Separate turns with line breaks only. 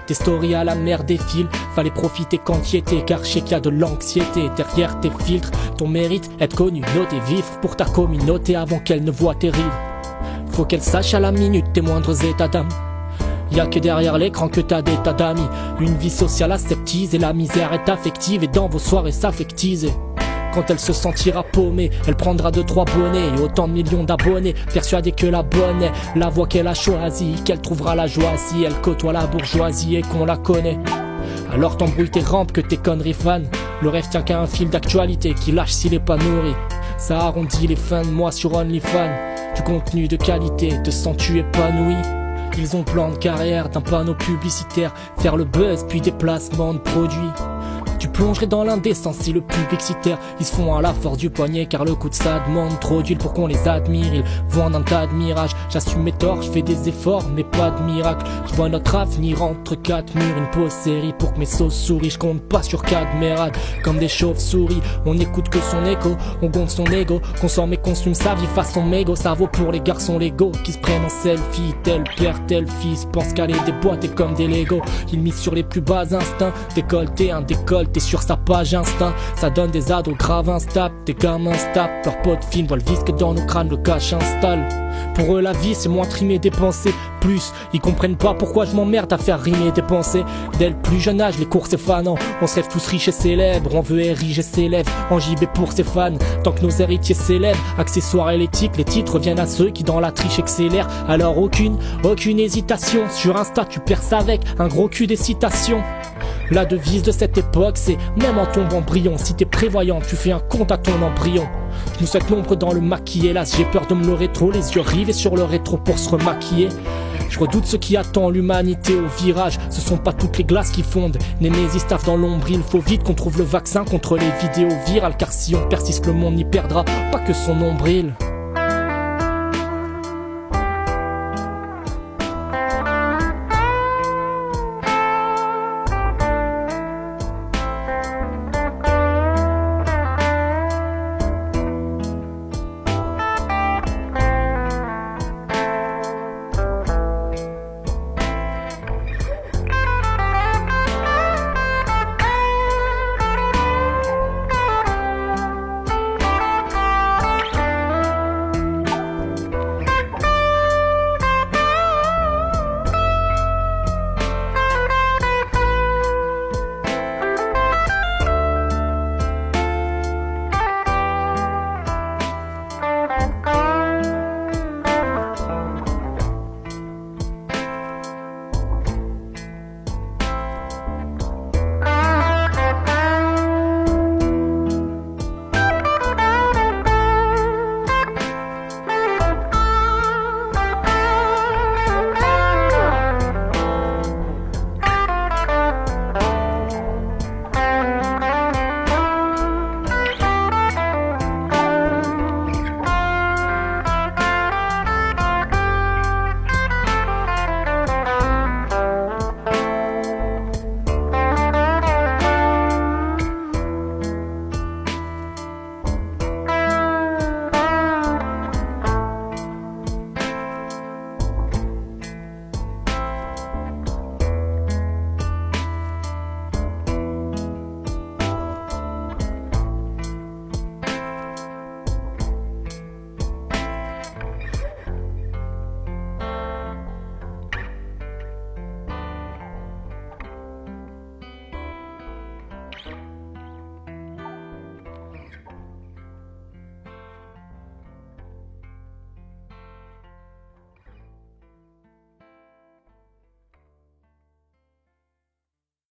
Tes stories à la mer défilent, fallait profiter quand y étais, car je sais qu'il y a de l'anxiété derrière tes filtres. Ton mérite, être connu, noté, vivre pour ta communauté avant qu'elle ne voie tes rides. Faut qu'elle sache à la minute tes moindres états d'âme. Y'a que derrière l'écran que t'as des tas d'amis. Une vie sociale aseptisée, la misère est affective et dans vos soirées s'affectiser. Quand elle se sentira paumée, elle prendra 2-3 bonnets et autant de millions d'abonnés, persuadée que la bonne est la voie qu'elle a choisie, qu'elle trouvera la joie si elle côtoie la bourgeoisie et qu'on la connaît. Alors t'embrouilles tes rampes que tes conneries fans. Le rêve tient qu'à un fil d'actualité qui lâche s'il est pas nourri. Ça arrondit les fins de mois sur OnlyFans. Du contenu de qualité, te sens-tu épanoui? Ils ont plan de carrière d'un panneau publicitaire, faire le buzz puis des placements de produits. Tu plongerais dans l'indécence si le public s'y terre. Ils se font à la force du poignet car le coup de ça demande trop d'huile pour qu'on les admire. Ils vendent un tas de mirages, j'assume mes torts, je fais des efforts mais pas de miracle. Je vois notre avenir entre 4 murs, une pause série pour que mes sauces sourient. Je compte pas sur Cadmerade comme des chauves-souris. On n'écoute que son écho, on gonfle son ego, consomme et consume sa vie façon mégot. Ça vaut pour les garçons légaux qui se prennent en selfie. Tel père, tel fils, pense qu'aller déboîter comme des Legos. Ils misent sur les plus bas instincts, décolleté, un décolleté sur sa page Insta. Ça donne des ados graves instables, des gamins instables. Leurs potes films voient le vice que dans nos crânes le cache installe. Pour eux la vie c'est moins trimer des pensées. Plus, ils comprennent pas pourquoi je m'emmerde à faire rimer des pensées. Dès le plus jeune âge, les cours c'est fanant. On se rêve tous riches et célèbres, on veut ériger ses lèvres en JB pour ses fans. Tant que nos héritiers s'élèvent, accessoires et l'éthique, les titres viennent à ceux qui dans la triche accélèrent. Alors aucune hésitation, sur Insta tu perces avec un gros cul des citations. La devise de cette époque c'est même en tombant brillant, si t'es prévoyant tu fais un compte à ton embryon. Je nous souhaite l'ombre dans le maquis, hélas j'ai peur de me leurrer trop, les yeux rivés sur le rétro pour se remaquiller. Je redoute ce qui attend l'humanité au virage, ce sont pas toutes les glaces qui fondent. Némésis taffe dans l'ombre, il faut vite qu'on trouve le vaccin contre les vidéos virales, car si on persiste le monde n'y perdra pas que son nombril.